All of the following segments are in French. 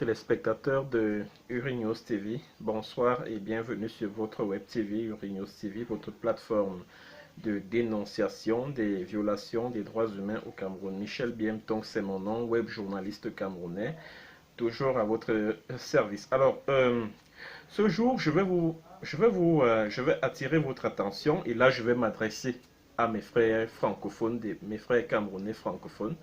téléspectateurs de Urinews TV, bonsoir et bienvenue sur votre web TV, Urinews TV, votre plateforme de dénonciation des violations des droits humains au Cameroun. Michel Biemtong, c'est mon nom, web journaliste camerounais, toujours à votre service. Alors, ce jour, je vais attirer votre attention et là, je vais m'adresser à mes frères francophones, mes frères camerounais francophones.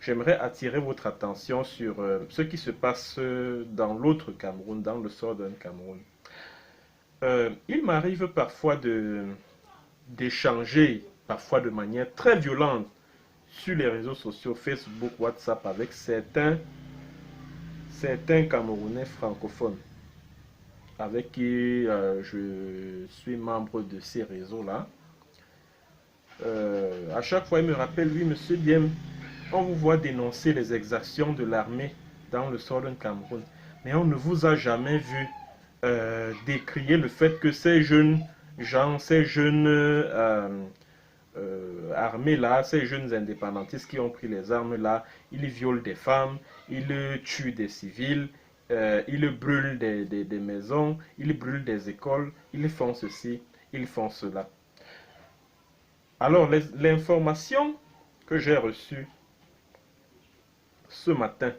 J'aimerais attirer votre attention sur ce qui se passe dans l'autre Cameroun, dans le Southern Cameroun. Il m'arrive parfois d'échanger, parfois de manière très violente, sur les réseaux sociaux, Facebook, WhatsApp, avec certains Camerounais francophones, avec qui je suis membre de ces réseaux-là. À chaque fois, il me rappelle, oui, monsieur Diem, on vous voit dénoncer les exactions de l'armée dans le Southern Cameroun, mais on ne vous a jamais vu décrier le fait que ces jeunes gens, ces jeunes armés là, ces jeunes indépendantistes qui ont pris les armes là, ils violent des femmes, ils tuent des civils, ils brûlent des maisons, ils brûlent des écoles, ils font ceci, ils font cela. Alors, l'information que j'ai reçue ce matin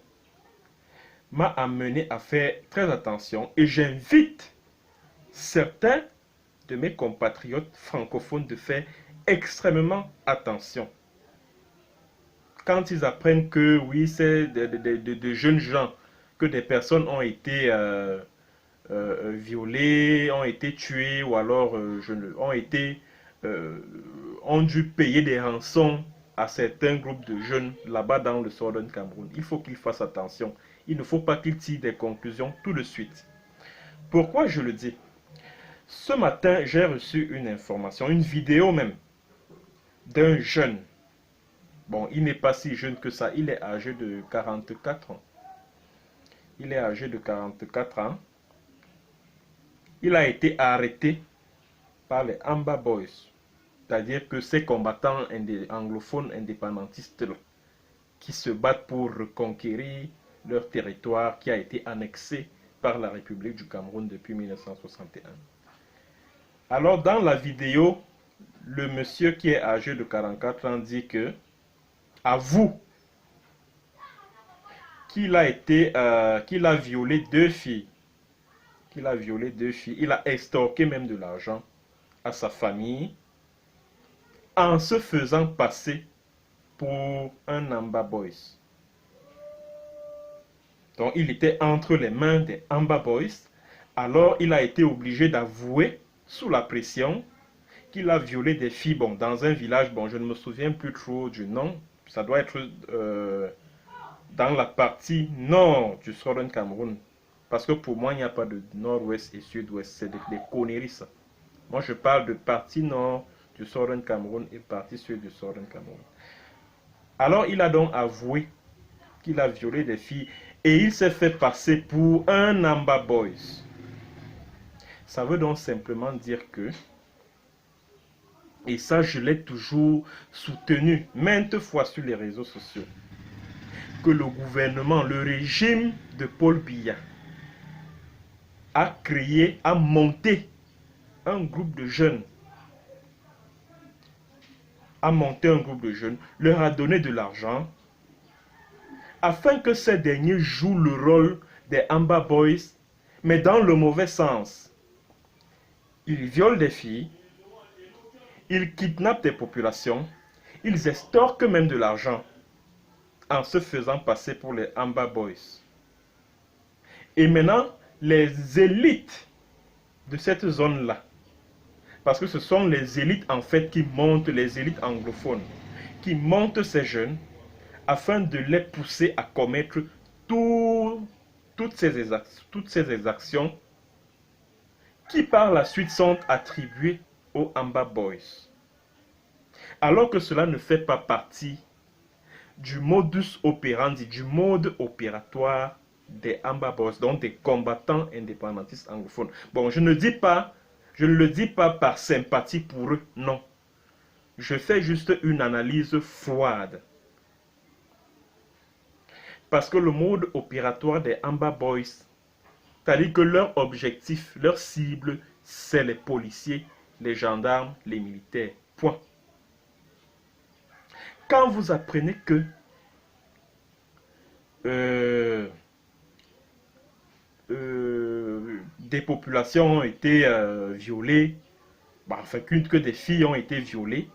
m'a amené à faire très attention et j'invite certains de mes compatriotes francophones de faire extrêmement attention. Quand ils apprennent que oui, c'est de jeunes gens, que des personnes ont été violées, ont été tuées ou alors ont dû payer des rançons à certains groupes de jeunes là-bas dans le Southern Cameroun. Il faut qu'ils fassent attention. Il ne faut pas qu'ils tirent des conclusions tout de suite. Pourquoi je le dis? Ce matin, j'ai reçu une information, une vidéo même, d'un jeune. Bon, il n'est pas si jeune que ça, il est âgé de 44 ans. Il est âgé de 44 ans. Il a été arrêté par les Amba Boys. C'est-à-dire que ces combattants anglophones indépendantistes là, qui se battent pour reconquérir leur territoire qui a été annexé par la République du Cameroun depuis 1961. Alors dans la vidéo, le monsieur qui est âgé de 44 ans dit que avoue qu'il a violé deux filles. Il a extorqué même de l'argent à sa famille en se faisant passer pour un Amba Boys. Donc il était entre les mains des Amba Boys. Alors il a été obligé d'avouer sous la pression qu'il a violé des filles dans un village. Bon, je ne me souviens plus trop du nom. Ça doit être dans la partie nord du Southern Cameroun. Parce que pour moi, il n'y a pas de nord-ouest et sud-ouest. C'est des conneries, ça. Moi, je parle de partie nord du Southern Cameroun et partie sud du Southern Cameroun. Alors, il a donc avoué qu'il a violé des filles et il s'est fait passer pour un Amba Boys. Ça veut donc simplement dire que, et ça je l'ai toujours soutenu maintes fois sur les réseaux sociaux, que le gouvernement, le régime de Paul Biya a monté un groupe de jeunes, leur a donné de l'argent afin que ces derniers jouent le rôle des Amba Boys, mais dans le mauvais sens. Ils violent des filles, ils kidnappent des populations, ils extorquent même de l'argent en se faisant passer pour les Amba Boys. Et maintenant, les élites de cette zone-là, parce que ce sont les élites en fait qui montent, les élites anglophones, qui montent ces jeunes afin de les pousser à commettre toutes ces exactions qui par la suite sont attribuées aux Amba Boys. Alors que cela ne fait pas partie du modus operandi, du mode opératoire des Amba Boys, donc des combattants indépendantistes anglophones. Bon, je ne le dis pas par sympathie pour eux, non. Je fais juste une analyse froide. Parce que le mode opératoire des Amba Boys, c'est-à-dire que leur objectif, leur cible, c'est les policiers, les gendarmes, les militaires. Point. Quand vous apprenez que des populations ont été violées, enfin que des filles ont été violées,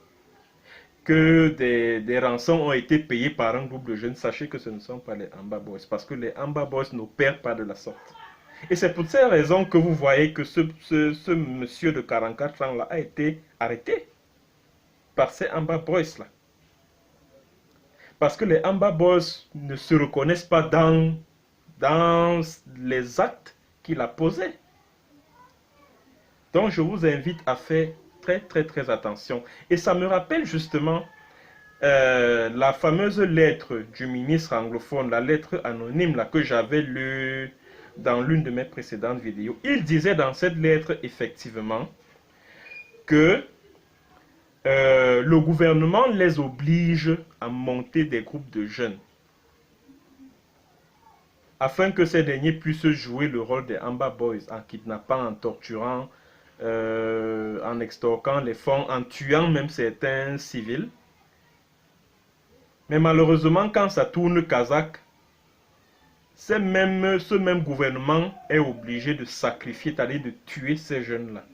que des rançons ont été payées par un groupe de jeunes, sachez que ce ne sont pas les Amba Boys, parce que les Amba Boys n'opèrent pas de la sorte. Et c'est pour ces raisons que vous voyez que ce monsieur de 44 ans là a été arrêté par ces Amba Boys là. Parce que les Amba Boys ne se reconnaissent pas dans les actes qu'il a posés. Donc je vous invite à faire très attention. Et ça me rappelle justement la fameuse lettre du ministre anglophone, la lettre anonyme là, que j'avais lue dans l'une de mes précédentes vidéos. Il disait dans cette lettre effectivement que le gouvernement les oblige à monter des groupes de jeunes afin que ces derniers puissent jouer le rôle des Amba Boys en kidnappant, en torturant, en extorquant les fonds, en tuant même certains civils. Mais malheureusement, quand ça tourne kazakh, ce même gouvernement est obligé de sacrifier, c'est-à-dire de tuer ces jeunes-là.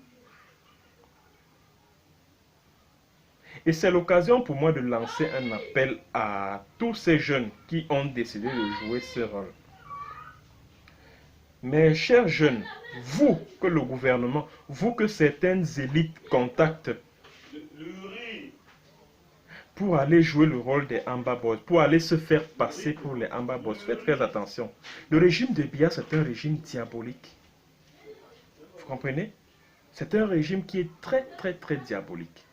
Et c'est l'occasion pour moi de lancer un appel à tous ces jeunes qui ont décidé de jouer ce rôle. Mes chers jeunes, vous que le gouvernement, vous que certaines élites contactent pour aller jouer le rôle des Amba Boys, pour aller se faire passer pour les Amba Boys, faites très attention. Le régime de Biya, c'est un régime diabolique. Vous comprenez? C'est un régime qui est très diabolique.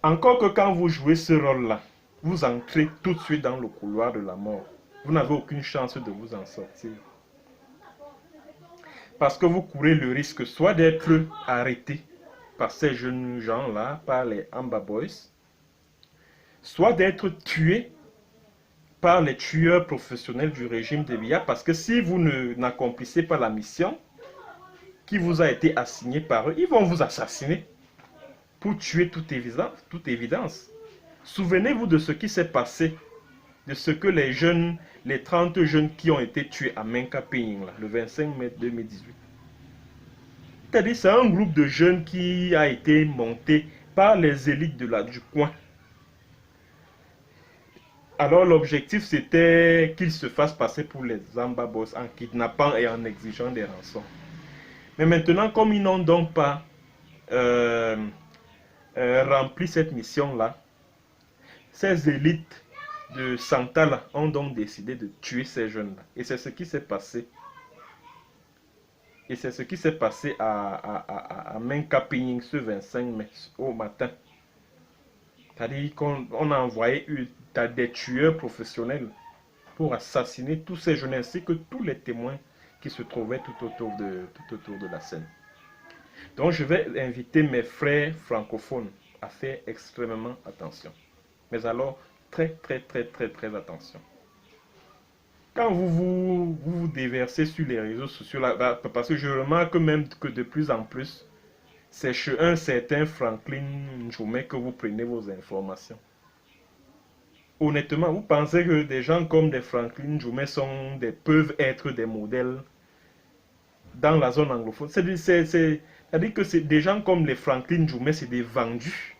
Encore que quand vous jouez ce rôle-là, vous entrez tout de suite dans le couloir de la mort. Vous n'avez aucune chance de vous en sortir. Parce que vous courez le risque soit d'être arrêté par ces jeunes gens-là, par les Amba Boys, soit d'être tué par les tueurs professionnels du régime de Biya, parce que si vous n'accomplissez pas la mission qui vous a été assignée par eux, ils vont vous assassiner pour tuer toute évidence. Souvenez-vous de ce qui s'est passé, de ce que les 30 jeunes qui ont été tués à Menka Ping, le 25 mai 2018. C'est-à-dire c'est un groupe de jeunes qui a été monté par les élites du coin. Alors l'objectif c'était qu'ils se fassent passer pour les Amba Boys en kidnappant et en exigeant des rançons. Mais maintenant, comme ils n'ont donc pas rempli cette mission-là, ces élites de Santala ont donc décidé de tuer ces jeunes-là. Et c'est ce qui s'est passé. Et c'est ce qui s'est passé à Menka Ping ce 25 mai au matin. C'est-à-dire qu'on a envoyé des tueurs professionnels pour assassiner tous ces jeunes ainsi que tous les témoins qui se trouvaient tout autour de la scène. Donc je vais inviter mes frères francophones à faire extrêmement attention. Mais alors, très attention. Quand vous déversez sur les réseaux sociaux, là, parce que je remarque même que de plus en plus, c'est chez un certain Franklin Njoumé que vous prenez vos informations. Honnêtement, vous pensez que des gens comme des Franklin Njoumé peuvent être des modèles dans la zone anglophone? C'est-à-dire que des gens comme les Franklin Njoumé, c'est des vendus.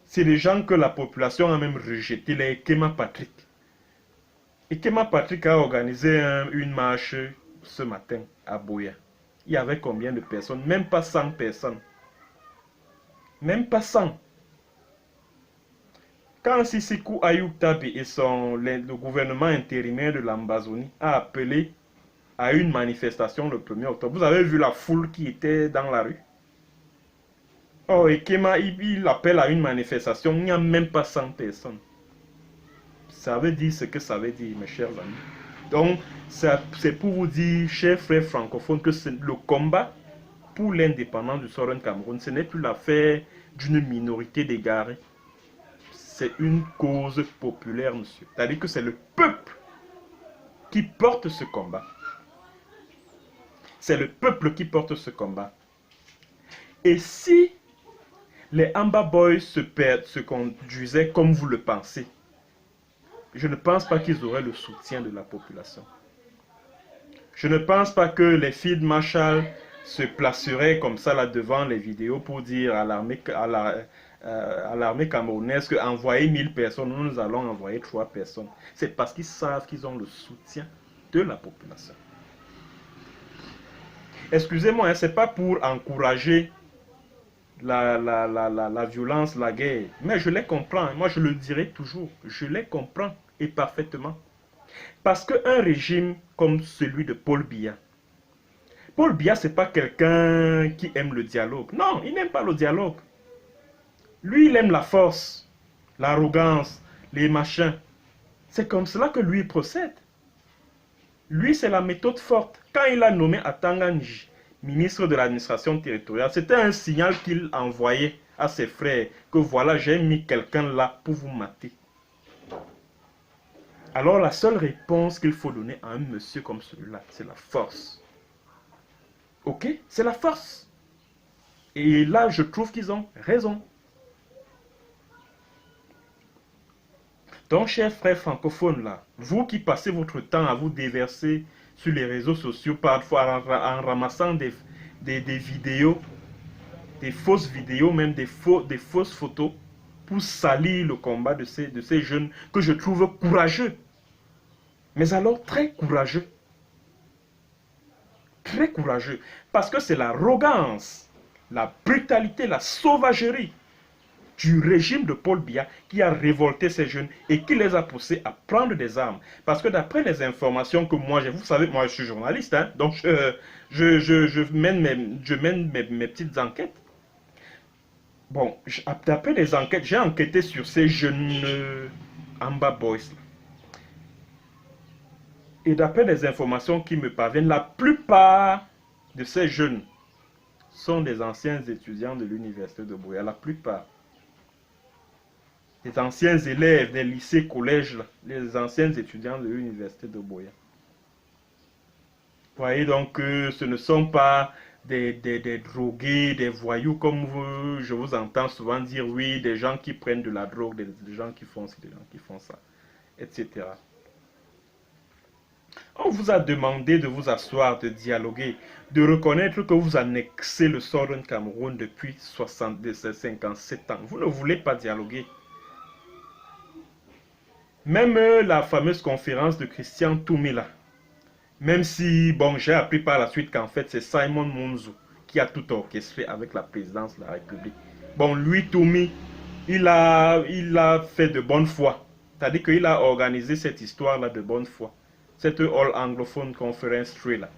C'est des gens que la population a même rejeté, les Ekema Patrick. Ekema Patrick a organisé une marche ce matin à Boya. Il y avait combien de personnes? Même pas 100 personnes. Même pas 100. Quand Sisiku Ayuktabi et le gouvernement intérimaire de l'Ambazonie a appelé à une manifestation le 1er octobre, vous avez vu la foule qui était dans la rue? Oh, Ekema, il appelle à une manifestation, il n'y a même pas 100 personnes. Ça veut dire ce que ça veut dire, mes chers amis. Donc, c'est pour vous dire, chers frères francophones, que le combat pour l'indépendance du Southern Cameroun, ce n'est plus l'affaire d'une minorité d'égarés. c'est une cause populaire, monsieur. C'est-à-dire que c'est le peuple qui porte ce combat. C'est le peuple qui porte ce combat. Et si les Amba Boys se conduisaient comme vous le pensez, je ne pense pas qu'ils auraient le soutien de la population. Je ne pense pas que les Field Marshal se placeraient comme ça là devant les vidéos pour dire à l'armée camerounaise qu'envoyer 1000 personnes, nous allons envoyer 3 personnes. C'est parce qu'ils savent qu'ils ont le soutien de la population. Excusez-moi, hein, ce n'est pas pour encourager la violence, la guerre, mais je les comprends. Moi, je le dirai toujours. Je les comprends et parfaitement. Parce qu'un régime comme celui de Paul Biya, ce n'est pas quelqu'un qui aime le dialogue. Non, il n'aime pas le dialogue. Lui, il aime la force, l'arrogance, les machins. C'est comme cela que lui procède. Lui, c'est la méthode forte. Quand il a nommé Atanganji ministre de l'administration territoriale, c'était un signal qu'il envoyait à ses frères que voilà, j'ai mis quelqu'un là pour vous mater. Alors la seule réponse qu'il faut donner à un monsieur comme celui-là, c'est la force. Ok? C'est la force. Et là, je trouve qu'ils ont raison. Donc, chers frères francophones, là, vous qui passez votre temps à vous déverser sur les réseaux sociaux, parfois en ramassant des vidéos, des fausses vidéos, même des fausses photos, pour salir le combat de ces jeunes que je trouve courageux. Mais alors, très courageux. Très courageux. Parce que c'est l'arrogance, la brutalité, la sauvagerie du régime de Paul Biya qui a révolté ces jeunes et qui les a poussés à prendre des armes. Parce que d'après les informations que moi j'ai, vous savez, moi je suis journaliste, hein, donc je mène mes petites enquêtes. Bon, d'après les enquêtes, j'ai enquêté sur ces jeunes Amba Boys. Et d'après les informations qui me parviennent, la plupart de ces jeunes sont des anciens étudiants de l'université de Buea. La plupart. Les anciens élèves des lycées, collèges, les anciens étudiants de l'université de Buea. Vous voyez donc que ce ne sont pas des drogués, des voyous, comme je vous entends souvent dire, oui, des gens qui prennent de la drogue, des gens qui font ci, des gens qui font ça, etc. On vous a demandé de vous asseoir, de dialoguer, de reconnaître que vous annexez le Southern Cameroun depuis 57 ans. Vous ne voulez pas dialoguer. Même la fameuse conférence de Christian Toumila, même si, bon, j'ai appris par la suite qu'en fait, c'est Simon Monzo qui a tout orchestré avec la présidence de la République. Bon, lui, Toumi, il a fait de bonne foi. C'est-à-dire qu'il a organisé cette histoire-là de bonne foi. Cette All Anglophone Conference 3 là.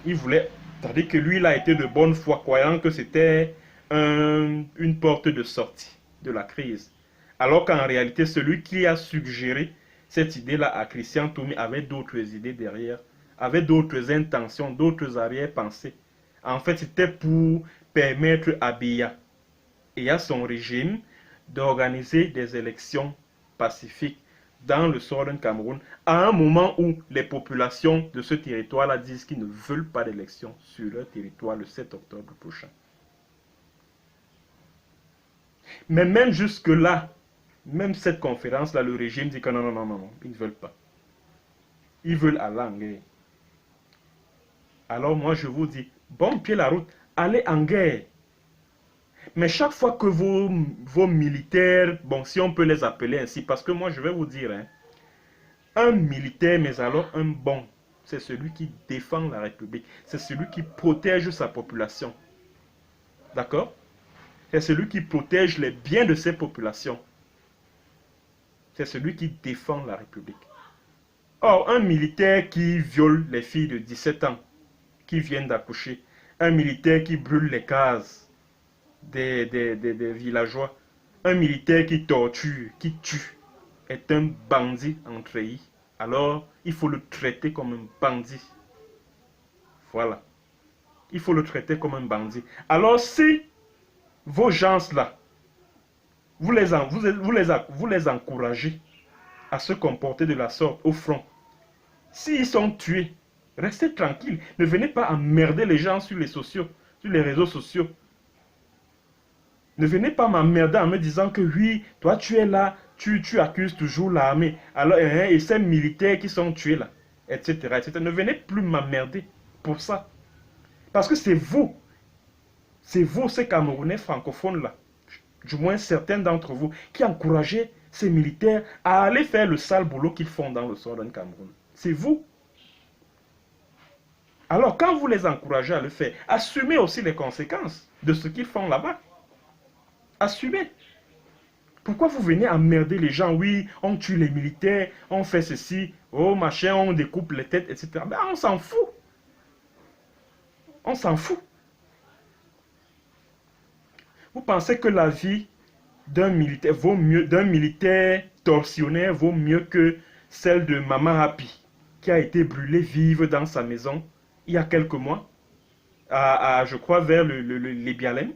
Il voulait, c'est-à-dire que lui, il a été de bonne foi, croyant que c'était une porte de sortie de la crise. Alors qu'en réalité, celui qui a suggéré cette idée-là à Christian Toumi avait d'autres idées derrière, avait d'autres intentions, d'autres arrière-pensées. En fait, c'était pour permettre à Biya et à son régime d'organiser des élections pacifiques dans le Southern Cameroun, à un moment où les populations de ce territoire-là disent qu'ils ne veulent pas d'élections sur leur territoire le 7 octobre prochain. Mais même jusque-là, même cette conférence-là, le régime dit que non, ils ne veulent pas. Ils veulent aller en guerre. Alors moi je vous dis, bon pied la route, allez en guerre. Mais chaque fois que vos militaires, bon si on peut les appeler ainsi, parce que moi je vais vous dire, hein, un militaire, mais alors un bon, c'est celui qui défend la République, c'est celui qui protège sa population. D'accord? C'est celui qui protège les biens de ses populations. C'est celui qui défend la République. Or, un militaire qui viole les filles de 17 ans, qui viennent d'accoucher, un militaire qui brûle les cases des villageois, un militaire qui torture, qui tue, est un bandit en treillis. Alors, il faut le traiter comme un bandit. Voilà. Il faut le traiter comme un bandit. Alors, si vos gens-là, vous les encouragez à se comporter de la sorte au front. S'ils sont tués, restez tranquille. Ne venez pas emmerder les gens sur les réseaux sociaux. Ne venez pas m'emmerder en me disant que oui, toi tu es là, tu accuses toujours l'armée. Alors, et ces militaires qui sont tués là, etc., etc. Ne venez plus m'emmerder pour ça. Parce que c'est vous, ces Camerounais francophones là, du moins certains d'entre vous, qui encouragez ces militaires à aller faire le sale boulot qu'ils font dans le Southern Cameroun. C'est vous. Alors, quand vous les encouragez à le faire, assumez aussi les conséquences de ce qu'ils font là-bas. Assumez. Pourquoi vous venez emmerder les gens? Oui, on tue les militaires, on fait ceci, oh machin, on découpe les têtes, etc. Ben, on s'en fout. On s'en fout. Vous pensez que la vie d'un militaire vaut mieux, d'un militaire tortionnaire vaut mieux que celle de Maman Happy, qui a été brûlée vive dans sa maison il y a quelques mois, je crois vers les Bialem.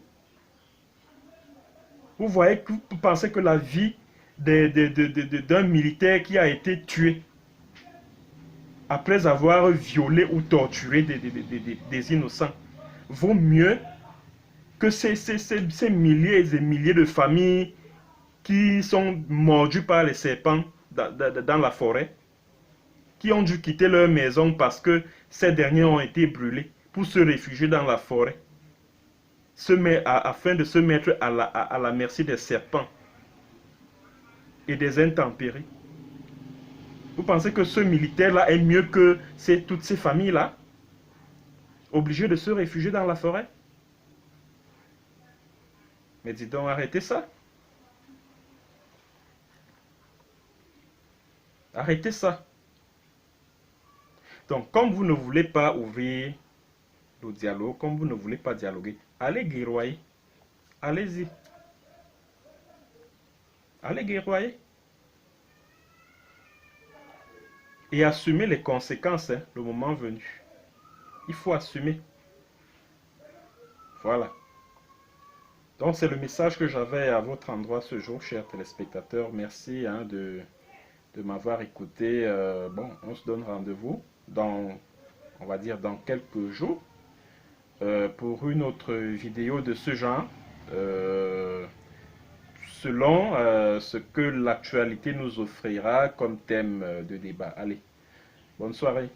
Vous voyez, vous pensez que la vie d'un militaire qui a été tué après avoir violé ou torturé des innocents vaut mieux que ces milliers et milliers de familles qui sont mordues par les serpents dans la forêt, qui ont dû quitter leur maison parce que ces derniers ont été brûlés pour se réfugier dans la forêt, afin de se mettre à la merci des serpents et des intempéries. Vous pensez que ce militaire-là est mieux que toutes ces familles-là, obligées de se réfugier dans la forêt? Mais dis donc, arrêtez ça. Arrêtez ça. Donc, comme vous ne voulez pas ouvrir le dialogue, comme vous ne voulez pas dialoguer, allez guerroyer. Allez-y. Allez guerroyer. Et assumer les conséquences, hein, le moment venu. Il faut assumer. Voilà. Donc, c'est le message que j'avais à votre endroit ce jour, chers téléspectateurs. Merci hein, de m'avoir écouté. Bon, on se donne rendez-vous on va dire, dans quelques jours pour une autre vidéo de ce genre. Selon ce que l'actualité nous offrira comme thème de débat. Allez, bonne soirée.